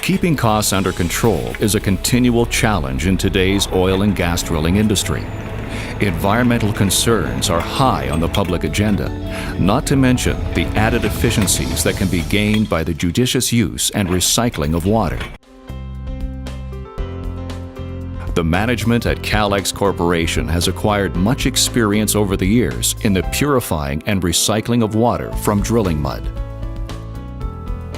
Keeping costs under control is a continual challenge in today's oil and gas drilling industry. Environmental concerns are high on the public agenda, not to mention the added efficiencies that can be gained by the judicious use and recycling of water. The management at Calex Corporation has acquired much experience over the years in the purifying and recycling of water from drilling mud.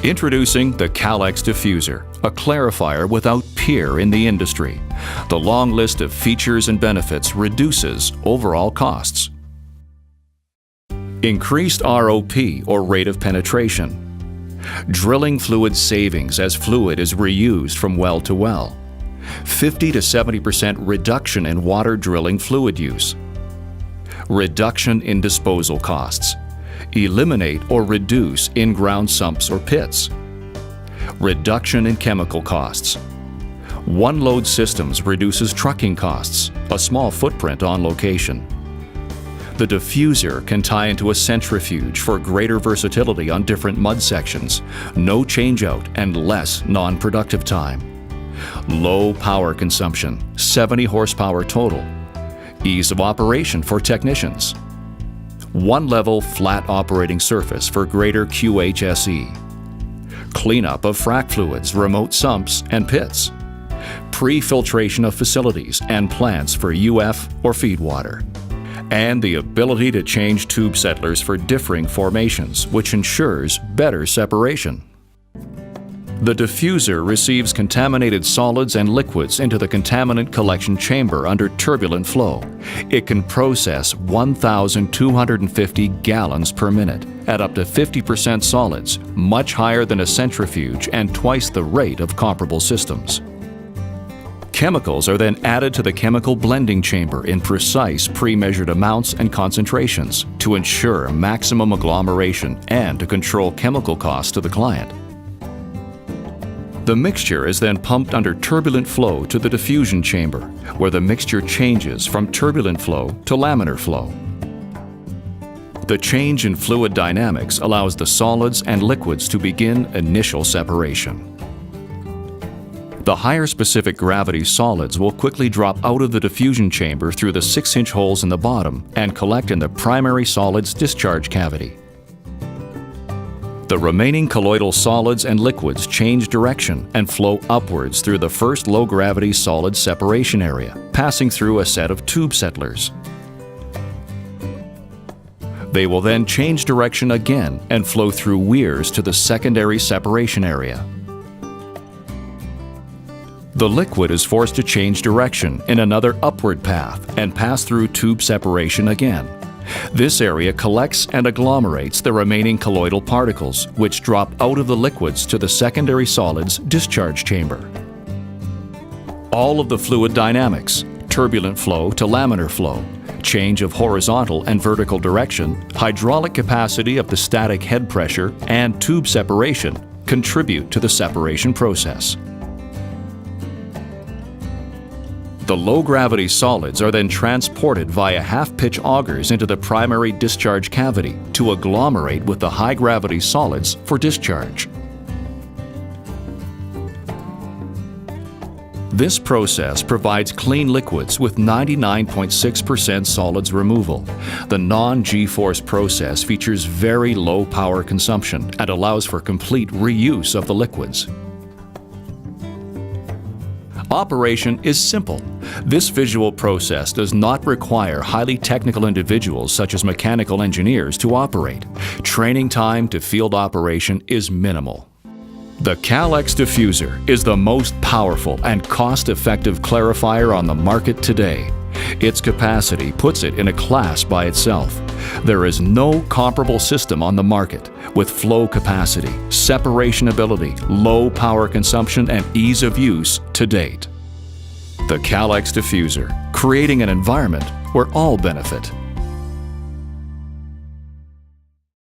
Introducing the Calex Diffuser, a clarifier without peer in the industry. The long list of features and benefits reduces overall costs. Increased ROP, or rate of penetration. Drilling fluid savings as fluid is reused from well to well. 50 to 70% reduction in water drilling fluid use. Reduction in disposal costs. Eliminate or reduce in-ground sumps or pits. Reduction in chemical costs. One-load systems reduces trucking costs, a small footprint on location. The diffuser can tie into a centrifuge for greater versatility on different mud sections, no changeout and less non-productive time. Low power consumption, 70 horsepower total. Ease of operation for technicians. One level flat operating surface for greater QHSE. Cleanup of frac fluids, remote sumps, and pits. Pre-filtration of facilities and plants for UF or feed water. And the ability to change tube settlers for differing formations, which ensures better separation. The diffuser receives contaminated solids and liquids into the contaminant collection chamber under turbulent flow. It can process 1,250 gallons per minute at up to 50% solids, much higher than a centrifuge and twice the rate of comparable systems. Chemicals are then added to the chemical blending chamber in precise pre-measured amounts and concentrations to ensure maximum agglomeration and to control chemical costs to the client. The mixture is then pumped under turbulent flow to the diffusion chamber, where the mixture changes from turbulent flow to laminar flow. The change in fluid dynamics allows the solids and liquids to begin initial separation. The higher specific gravity solids will quickly drop out of the diffusion chamber through the 6-inch holes in the bottom and collect in the primary solids discharge cavity. The remaining colloidal solids and liquids change direction and flow upwards through the first low-gravity solid separation area, passing through a set of tube settlers. They will then change direction again and flow through weirs to the secondary separation area. The liquid is forced to change direction in another upward path and pass through tube separation again. This area collects and agglomerates the remaining colloidal particles, which drop out of the liquids to the secondary solids discharge chamber. All of the fluid dynamics, turbulent flow to laminar flow, change of horizontal and vertical direction, hydraulic capacity of the static head pressure, and tube separation contribute to the separation process. The low-gravity solids are then transported via half-pitch augers into the primary discharge cavity to agglomerate with the high-gravity solids for discharge. This process provides clean liquids with 99.6% solids removal. The non-G-force process features very low power consumption and allows for complete reuse of the liquids. Operation is simple. This visual process does not require highly technical individuals such as mechanical engineers to operate. Training time to field operation is minimal. The Calex Diffuser is the most powerful and cost-effective clarifier on the market today. Its capacity puts it in a class by itself. There is no comparable system on the market with flow capacity, separation ability, low power consumption, and ease of use to date. The Calex Diffuser, creating an environment where all benefit.